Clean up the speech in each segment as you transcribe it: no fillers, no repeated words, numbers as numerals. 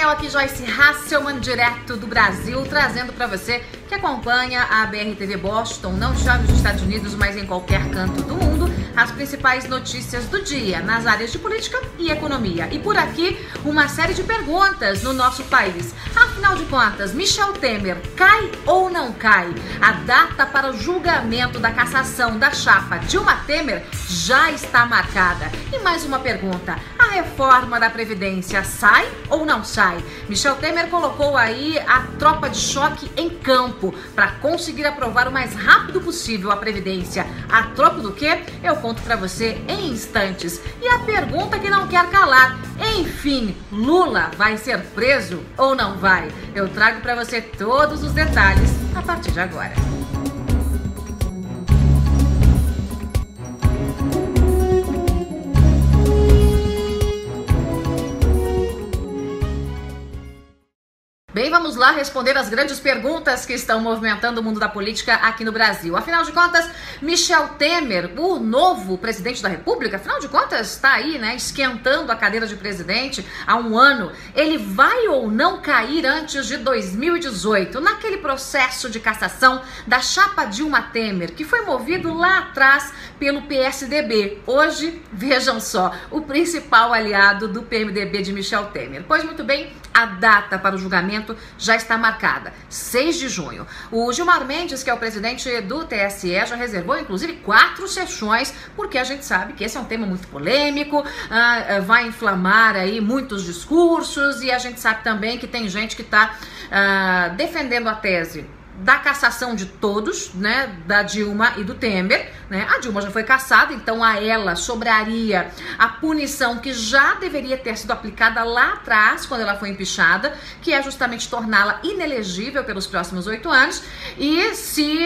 eu aqui, Joyce Hasselman, direto do Brasil, trazendo para você que acompanha a BR-TV Boston, não só nos Estados Unidos, mas em qualquer canto do mundo, as principais notícias do dia nas áreas de política e economia. E por aqui, uma série de perguntas no nosso país. Afinal de contas, Michel Temer cai ou não cai? A data para o julgamento da cassação da chapa Dilma Temer já está marcada. E mais uma pergunta, a reforma da Previdência sai ou não sai? Michel Temer colocou aí a tropa de choque em campo para conseguir aprovar o mais rápido possível a Previdência. A tropa do quê? Eu conto para você em instantes. E a pergunta que não quer calar, enfim, Lula vai ser preso ou não vai? Eu trago para você todos os detalhes a partir de agora. Bem, vamos lá responder as grandes perguntas que estão movimentando o mundo da política aqui no Brasil. Afinal de contas, Michel Temer, o novo presidente da República, afinal de contas, está aí, né, esquentando a cadeira de presidente há um ano. Ele vai ou não cair antes de 2018, naquele processo de cassação da chapa Dilma Temer, que foi movido lá atrás pelo PSDB. Hoje, vejam só, o principal aliado do PMDB de Michel Temer. Pois muito bem, a data para o julgamento já está marcada, 6 de junho. O Gilmar Mendes, que é o presidente do TSE, já reservou inclusive 4 sessões, porque a gente sabe que esse é um tema muito polêmico, vai inflamar aí muitos discursos, e a gente sabe também que tem gente que está defendendo a tese da cassação de todos, né, da Dilma e do Temer, né? A Dilma já foi cassada, então a ela sobraria a punição que já deveria ter sido aplicada lá atrás, quando ela foi empichada, que é justamente torná-la inelegível pelos próximos 8 anos, e se,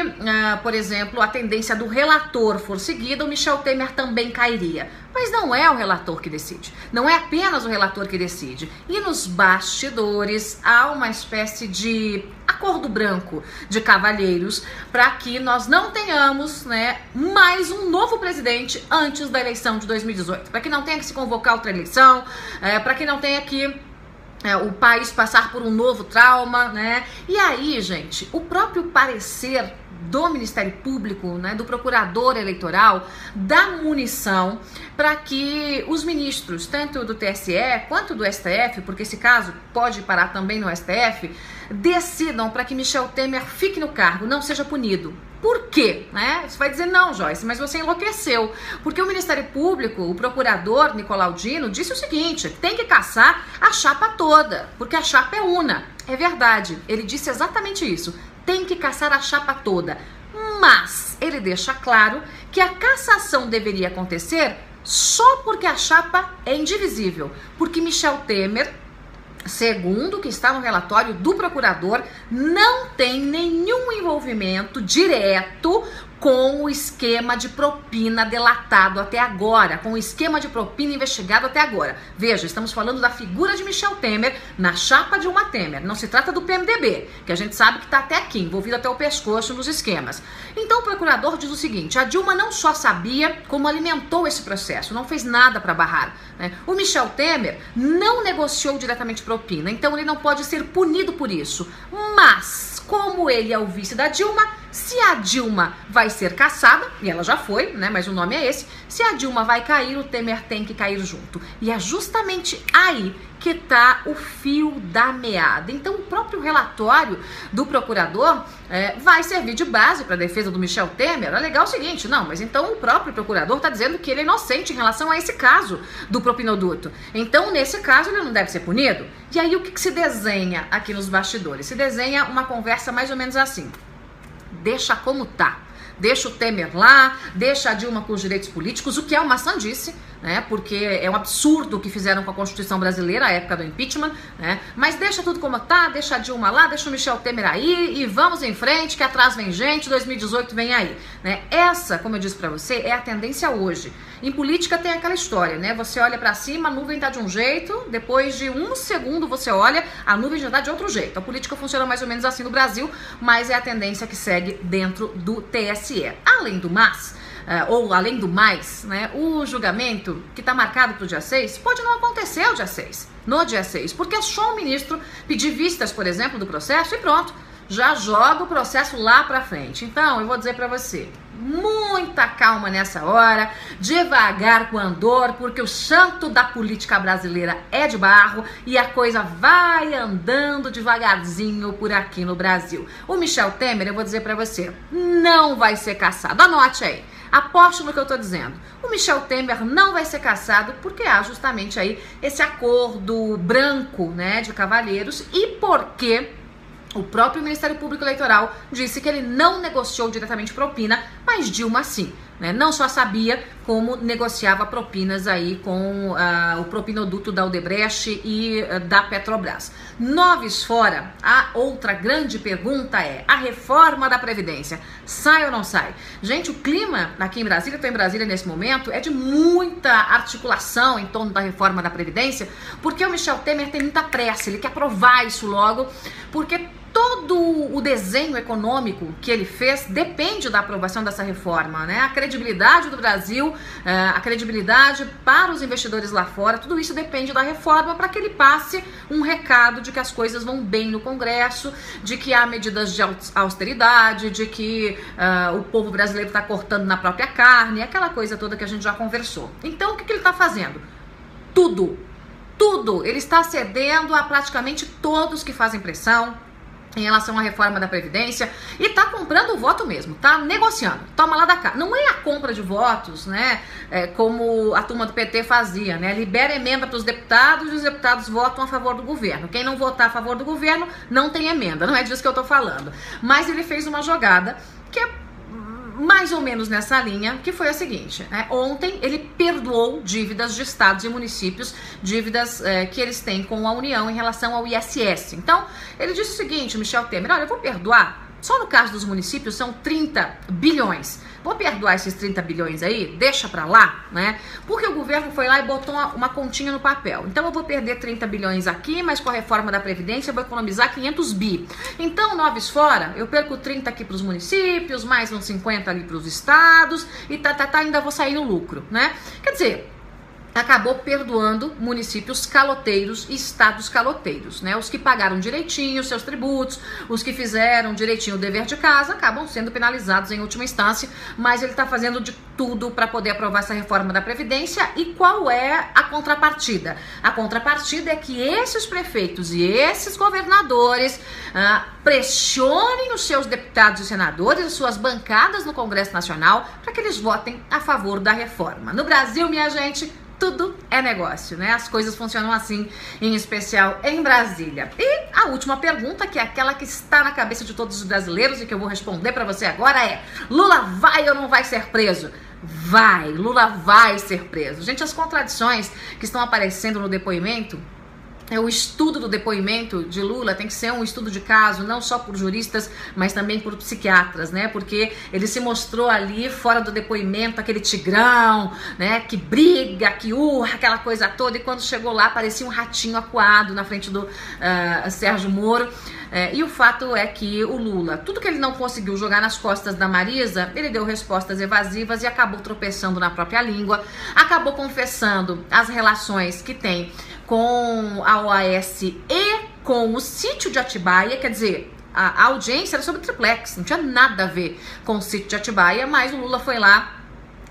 por exemplo, a tendência do relator for seguida, o Michel Temer também cairia. Mas não é o relator que decide, não é apenas o relator que decide. E nos bastidores há uma espécie de acordo branco de cavalheiros para que nós não tenhamos, né, mais um novo presidente antes da eleição de 2018, para que não tenha que se convocar outra eleição, para que não tenha que o país passar por um novo trauma, né? E aí, gente, o próprio parecer do Ministério Público, né, do procurador eleitoral, dá munição para que os ministros, tanto do TSE quanto do STF, porque esse caso pode parar também no STF, decidam para que Michel Temer fique no cargo, não seja punido. Por quê? Né? Você vai dizer, não, Joyce, mas você enlouqueceu. Porque o Ministério Público, o procurador Nicolau Dino, disse o seguinte, tem que caçar a chapa toda, porque a chapa é una. É verdade, ele disse exatamente isso. Tem que caçar a chapa toda, mas ele deixa claro que a cassação deveria acontecer só porque a chapa é indivisível, porque Michel Temer, segundo o que está no relatório do procurador, não tem nenhum envolvimento direto com o esquema de propina delatado até agora, com o esquema de propina investigado até agora. Veja, estamos falando da figura de Michel Temer na chapa Dilma Temer. Não se trata do PMDB, que a gente sabe que está até aqui, envolvido até o pescoço nos esquemas. Então o procurador diz o seguinte, a Dilma não só sabia como alimentou esse processo, não fez nada para barrar, né? O Michel Temer não negociou diretamente propina, então ele não pode ser punido por isso. Mas, como ele é o vice da Dilma, se a Dilma vai ser cassada, e ela já foi, né, mas o nome é esse, se a Dilma vai cair, o Temer tem que cair junto. E é justamente aí que está o fio da meada. Então o próprio relatório do procurador vai servir de base para a defesa do Michel Temer. É legal o seguinte, não, mas então o próprio procurador está dizendo que ele é inocente em relação a esse caso do propinoduto. Então nesse caso ele não deve ser punido. E aí o que se desenha aqui nos bastidores? Se desenha uma conversa mais ou menos assim. Deixa como tá. Deixa o Temer lá, deixa a Dilma com os direitos políticos, o que é uma sandice, né? Porque é um absurdo o que fizeram com a Constituição brasileira, a época do impeachment, né? Mas deixa tudo como tá, deixa a Dilma lá, deixa o Michel Temer aí e vamos em frente, que atrás vem gente, 2018 vem aí, né? Essa, como eu disse pra você, é a tendência hoje. Em política tem aquela história, né? Você olha pra cima, a nuvem tá de um jeito, depois de um segundo você olha, a nuvem já tá de outro jeito. A política funciona mais ou menos assim no Brasil, mas é a tendência que segue dentro do TSE. Além do mais, ou além do mais, né, o julgamento que está marcado para o dia 6 pode não acontecer no dia 6, porque é só o ministro pedir vistas, por exemplo, do processo e pronto, já joga o processo lá para frente. Então, eu vou dizer para você, muita calma nessa hora, devagar com o andor, porque o santo da política brasileira é de barro e a coisa vai andando devagarzinho por aqui no Brasil. O Michel Temer, eu vou dizer para você, não vai ser cassado. Anote aí, aposte no que eu tô dizendo. O Michel Temer não vai ser cassado porque há justamente aí esse acordo branco, né, de cavalheiros, e porque o próprio Ministério Público Eleitoral disse que ele não negociou diretamente propina, mas Dilma sim, né? Não só sabia como negociava propinas aí com o propinoduto da Odebrecht e da Petrobras. Noves fora, a outra grande pergunta é, a reforma da Previdência, sai ou não sai? Gente, o clima aqui em Brasília, estou em Brasília nesse momento, é de muita articulação em torno da reforma da Previdência, porque o Michel Temer tem muita pressa, ele quer aprovar isso logo, porque todo o desenho econômico que ele fez depende da aprovação dessa reforma, né? A credibilidade do Brasil, a credibilidade para os investidores lá fora, tudo isso depende da reforma para que ele passe um recado de que as coisas vão bem no Congresso, de que há medidas de austeridade, de que o povo brasileiro está cortando na própria carne, aquela coisa toda que a gente já conversou. Então, o que ele está fazendo? Tudo. Ele está cedendo a praticamente todos que fazem pressão em relação à reforma da Previdência e tá comprando o voto mesmo, tá negociando, toma lá da cá. Não é a compra de votos, né, como a turma do PT fazia, né, libera emenda para os deputados e os deputados votam a favor do governo. Quem não votar a favor do governo não tem emenda, não é disso que eu tô falando. Mas ele fez uma jogada que é mais ou menos nessa linha, que foi a seguinte, né? Ontem ele perdoou dívidas de estados e municípios, dívidas que eles têm com a União em relação ao ISS. Então, ele disse o seguinte, Michel Temer, olha, eu vou perdoar, só no caso dos municípios são 30 bilhões. Vou perdoar esses 30 bilhões aí, deixa pra lá, né? Porque o governo foi lá e botou uma continha no papel. Então eu vou perder 30 bilhões aqui, mas com a reforma da Previdência eu vou economizar 500 bi. Então, noves fora, eu perco 30 aqui pros municípios, mais uns 50 ali pros estados e ainda vou sair no lucro, né? Quer dizer, acabou perdoando municípios caloteiros e estados caloteiros, né? Os que pagaram direitinho seus tributos, os que fizeram direitinho o dever de casa, acabam sendo penalizados em última instância, mas ele está fazendo de tudo para poder aprovar essa reforma da Previdência. E qual é a contrapartida? A contrapartida é que esses prefeitos e esses governadores pressionem os seus deputados e senadores, as suas bancadas no Congresso Nacional, para que eles votem a favor da reforma. No Brasil, minha gente, tudo é negócio, né? As coisas funcionam assim, em especial em Brasília. E a última pergunta, que é aquela que está na cabeça de todos os brasileiros e que eu vou responder para você agora é: Lula vai ou não vai ser preso? Vai, Lula vai ser preso. Gente, as contradições que estão aparecendo no depoimento, o estudo do depoimento de Lula tem que ser um estudo de caso, não só por juristas, mas também por psiquiatras, né? Porque ele se mostrou ali, fora do depoimento, aquele tigrão, né? Que briga, que urra, aquela coisa toda. E quando chegou lá, parecia um ratinho acuado na frente do Sérgio Moro. E o fato é que o Lula, tudo que ele não conseguiu jogar nas costas da Marisa, ele deu respostas evasivas e acabou tropeçando na própria língua, acabou confessando as relações que tem com a OAS e com o sítio de Atibaia. Quer dizer, a audiência era sobre triplex, não tinha nada a ver com o sítio de Atibaia, mas o Lula foi lá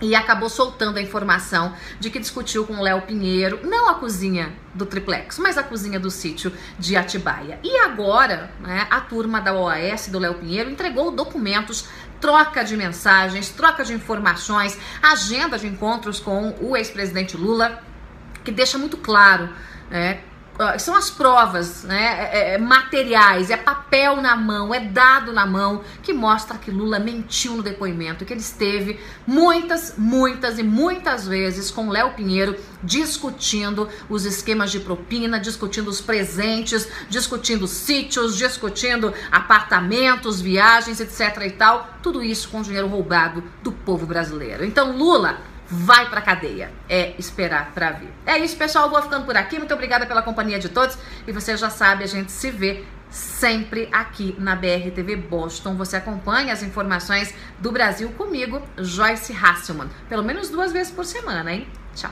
e acabou soltando a informação de que discutiu com o Léo Pinheiro, não a cozinha do triplex, mas a cozinha do sítio de Atibaia. E agora, né, a turma da OAS do Léo Pinheiro entregou documentos, troca de mensagens, troca de informações, agenda de encontros com o ex-presidente Lula, que deixa muito claro, são as provas, né, materiais, é papel na mão, é dado na mão, que mostra que Lula mentiu no depoimento, que ele esteve muitas e muitas vezes com Léo Pinheiro discutindo os esquemas de propina, discutindo os presentes, discutindo sítios, discutindo apartamentos, viagens, etc e tal, tudo isso com dinheiro roubado do povo brasileiro. Então Lula vai pra cadeia, é esperar pra ver. É isso, pessoal, eu vou ficando por aqui, muito obrigada pela companhia de todos, e você já sabe, a gente se vê sempre aqui na BR-TV Boston. Você acompanha as informações do Brasil comigo, Joyce Hasselman. Pelo menos 2 vezes por semana, hein? Tchau.